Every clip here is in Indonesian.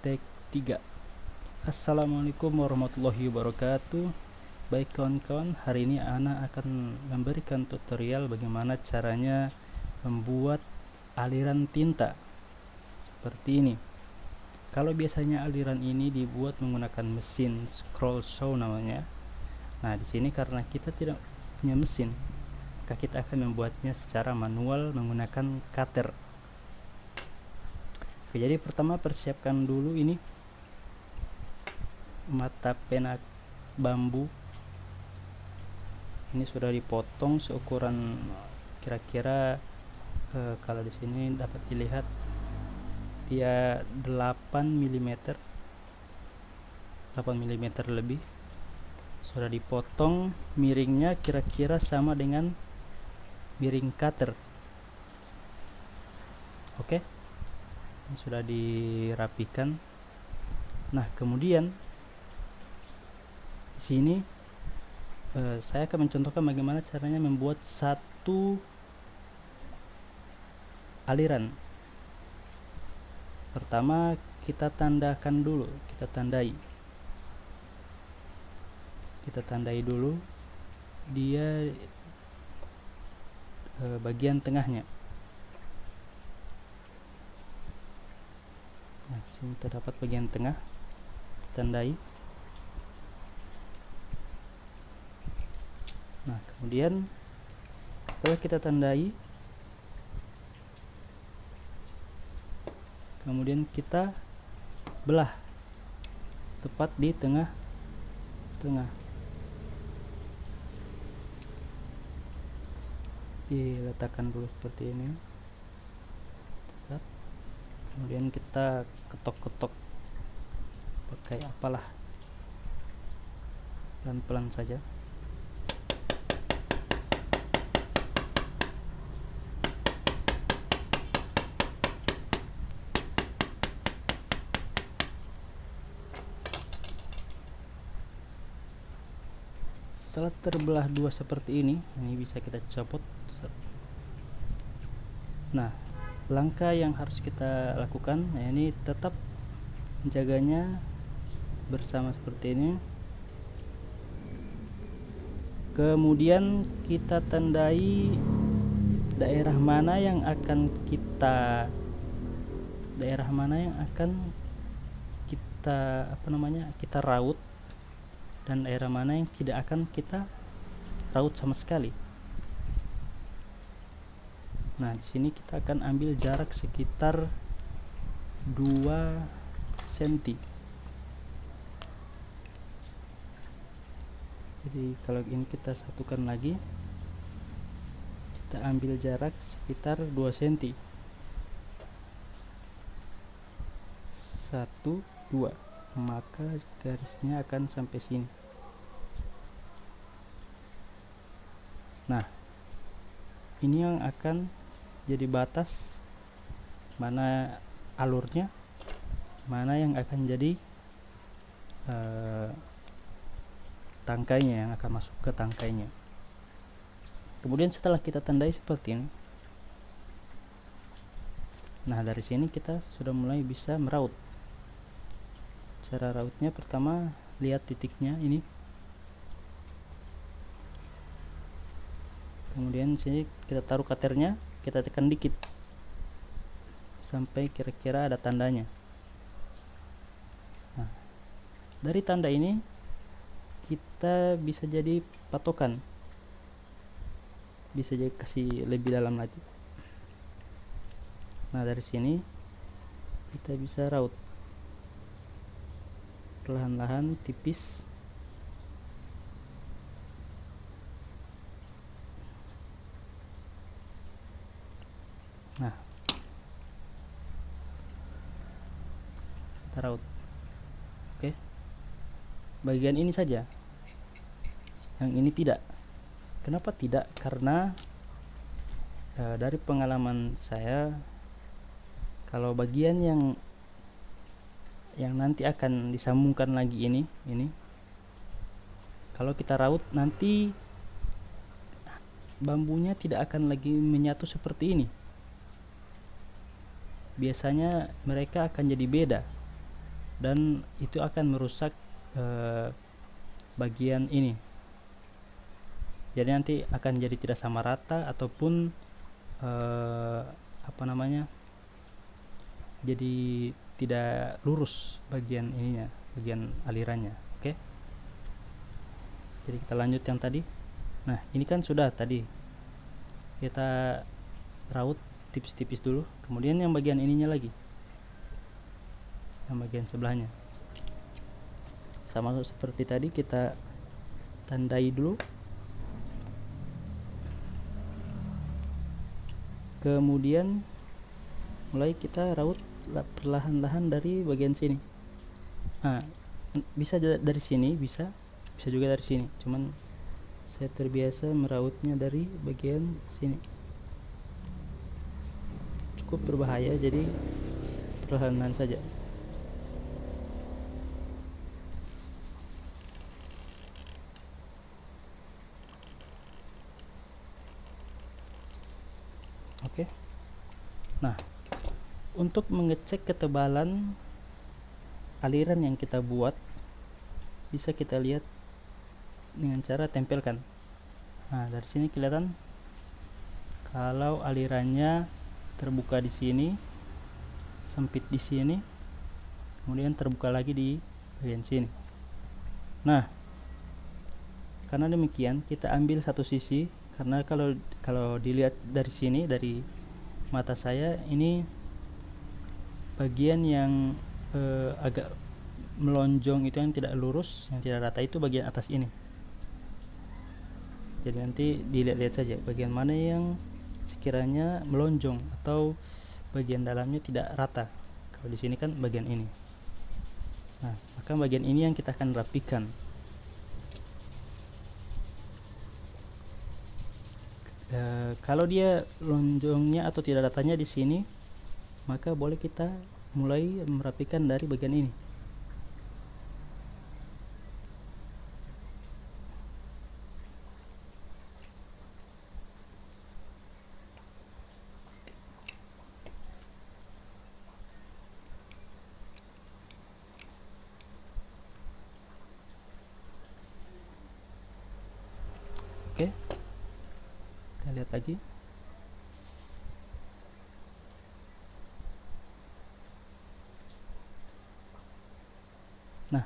Tek 3. Assalamualaikum warahmatullahi wabarakatuh. Baik kawan-kawan, hari ini Ana akan memberikan tutorial bagaimana caranya membuat aliran tinta seperti ini. Kalau biasanya aliran ini dibuat menggunakan mesin scroll saw namanya. Nah, di sini karena kita tidak punya mesin, maka kita akan membuatnya secara manual menggunakan cutter. Oke, jadi pertama persiapkan dulu ini mata pena bambu. Ini sudah dipotong seukuran kira-kira kalau di sini dapat dilihat dia 8 mm lebih. Sudah dipotong, miringnya kira-kira sama dengan miring cutter. Oke, ini sudah dirapikan. Nah, kemudian di sini saya akan mencontohkan bagaimana caranya membuat satu aliran. Pertama kita tandakan dulu, kita tandai dulu dia bagian tengahnya. Nah, sini terdapat bagian tengah, tandai. Nah, kemudian setelah kita tandai, kemudian kita belah tepat di tengah. Diletakkan dulu seperti ini. Kemudian kita ketok-ketok pakai apalah, pelan-pelan saja. Setelah terbelah dua seperti ini bisa kita copot. Nah, langkah yang harus kita lakukan, ini tetap menjaganya bersama seperti ini. Kemudian kita tandai daerah mana yang akan kita kita raut, dan daerah mana yang tidak akan kita raut sama sekali. Nah, di sini kita akan ambil jarak sekitar 2 cm. Jadi kalau ini kita satukan lagi, kita ambil jarak sekitar 2 cm. 1, 2, maka garisnya akan sampai sini. Nah, ini yang akan jadi batas mana alurnya, mana yang akan jadi tangkainya, yang akan masuk ke tangkainya. Kemudian setelah kita tandai seperti ini, nah dari sini kita sudah mulai bisa meraut. Cara rautnya pertama lihat titiknya ini, kemudian sini kita taruh cutternya, kita tekan dikit sampai kira-kira ada tandanya. Nah, dari tanda ini kita bisa jadi patokan, bisa jadi kasih lebih dalam lagi. Nah, dari sini kita bisa raut perlahan-lahan, tipis. Nah, kita raut. Oke, bagian ini saja, yang ini tidak. Kenapa tidak? Karena dari pengalaman saya, kalau bagian yang nanti akan disambungkan lagi ini kalau kita raut, nanti bambunya tidak akan lagi menyatu seperti ini. Biasanya mereka akan jadi beda. dan itu akan merusak bagian ini. Jadi nanti akan jadi tidak sama rata ataupun jadi tidak lurus bagian ininya, bagian alirannya. Oke. Jadi kita lanjut yang tadi. Nah, ini kan sudah tadi kita raut tipis-tipis dulu, kemudian yang bagian ininya lagi, yang bagian sebelahnya sama seperti tadi, kita tandai dulu, kemudian mulai kita raut perlahan-lahan dari bagian sini. Nah, bisa dari sini, bisa juga dari sini, cuman saya terbiasa merautnya dari bagian sini. Cukup berbahaya, jadi perlahan saja. Oke. Nah, untuk mengecek ketebalan aliran yang kita buat, bisa kita lihat dengan cara tempelkan. Nah, dari sini kelihatan kalau alirannya terbuka di sini, sempit di sini, kemudian terbuka lagi di bagian sini. Nah, karena demikian kita ambil satu sisi, karena kalau dilihat dari sini, dari mata saya, ini bagian yang agak melonjong itu, yang tidak lurus, yang tidak rata, itu bagian atas ini. Jadi nanti dilihat-lihat saja bagian mana yang sekiranya melonjong atau bagian dalamnya tidak rata. Kalau di sini kan bagian ini. Nah, maka bagian ini yang kita akan rapikan. Kalau dia lonjongnya atau tidak ratanya di sini, maka boleh kita mulai merapikan dari bagian ini. Oke, kita lihat lagi. Nah,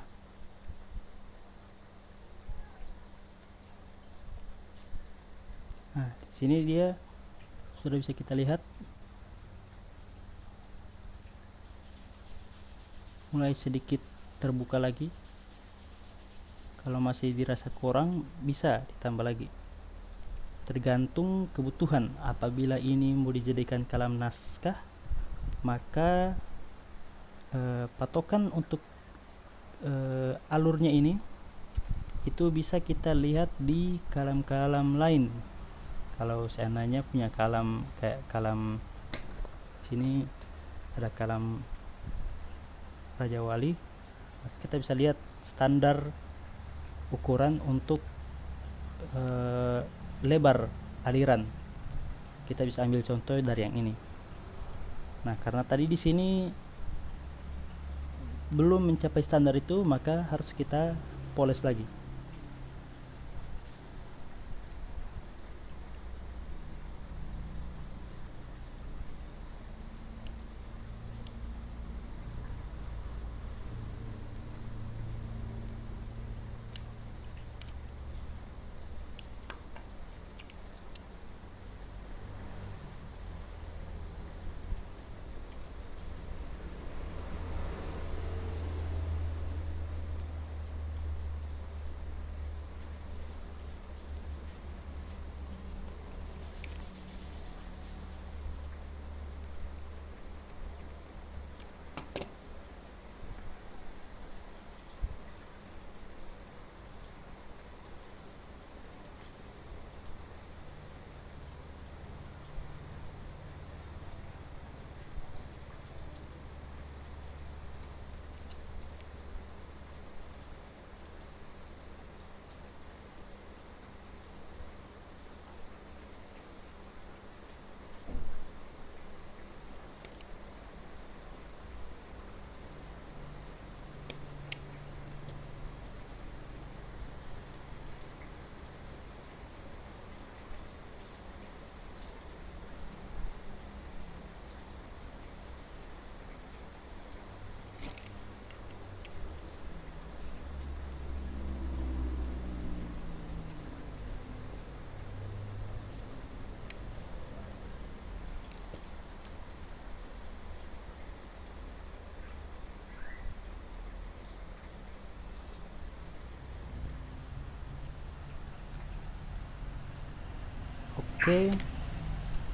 di sini dia sudah bisa kita lihat mulai sedikit terbuka lagi. Kalau masih dirasa kurang, bisa ditambah lagi, tergantung kebutuhan. Apabila ini mau dijadikan kalam naskah, maka patokan untuk alurnya ini itu bisa kita lihat di kalam-kalam lain. Kalau seandainya punya kalam kayak kalam sini, ada kalam Raja Wali, kita bisa lihat standar ukuran untuk lebar aliran. Kita bisa ambil contoh dari yang ini. Nah, karena tadi di sini belum mencapai standar itu, maka harus kita poles lagi. Oke,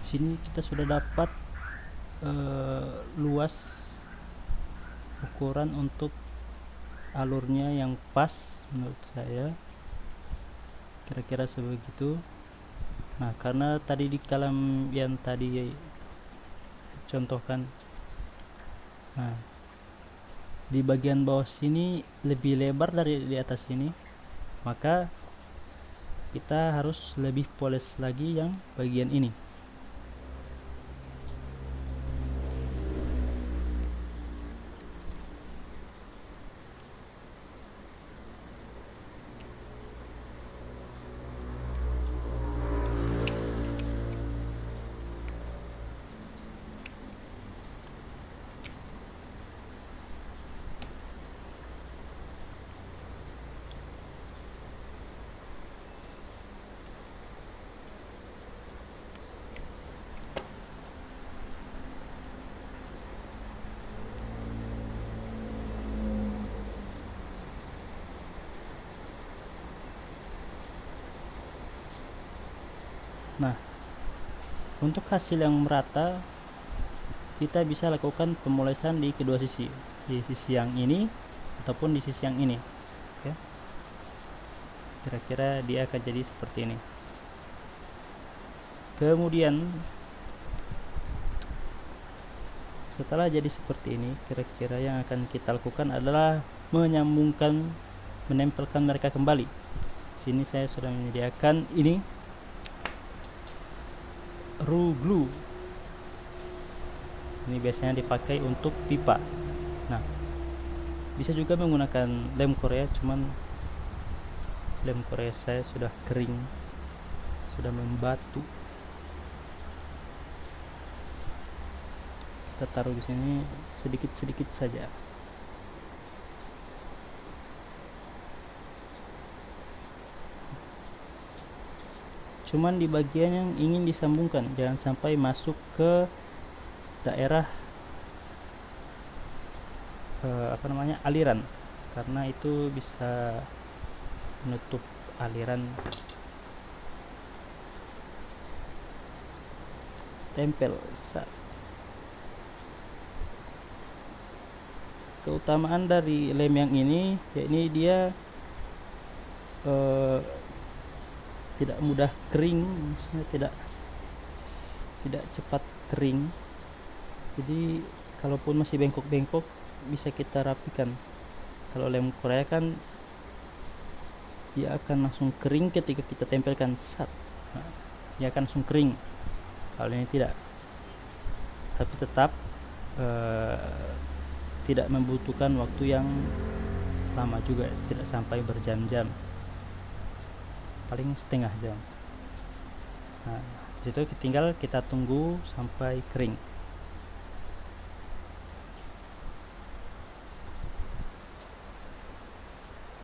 sini kita sudah dapat luas ukuran untuk alurnya yang pas menurut saya, kira-kira sebegitu. Nah, karena tadi di kalam yang tadi contohkan, nah di bagian bawah sini lebih lebar dari di atas sini, maka kita harus lebih poles lagi yang bagian ini. Nah, untuk hasil yang merata, kita bisa lakukan pemolesan di kedua sisi, di sisi yang ini ataupun di sisi yang ini. Oke. Kira-kira dia akan jadi seperti ini. Kemudian setelah jadi seperti ini, kira-kira yang akan kita lakukan adalah menempelkan mereka kembali. Sini saya sudah menyediakan ini roux glue. Ini biasanya dipakai untuk pipa. Nah, bisa juga menggunakan lem Korea, cuman lem Korea saya sudah kering, sudah membatu. Kita taruh di sini sedikit-sedikit saja. Cuman di bagian yang ingin disambungkan, jangan sampai masuk ke daerah aliran, karena itu bisa menutup aliran, tempel. Keutamaan dari lem yang ini, yakni dia tidak mudah kering, maksudnya tidak cepat kering. Jadi kalaupun masih bengkok-bengkok bisa kita rapikan. Kalau lem Korea kan dia akan langsung kering ketika kita tempelkan, nah, dia akan langsung kering. Kalau ini tidak, tapi tetap tidak membutuhkan waktu yang lama juga, tidak sampai berjam-jam, paling setengah jam. Nah, itu tinggal kita tunggu sampai kering.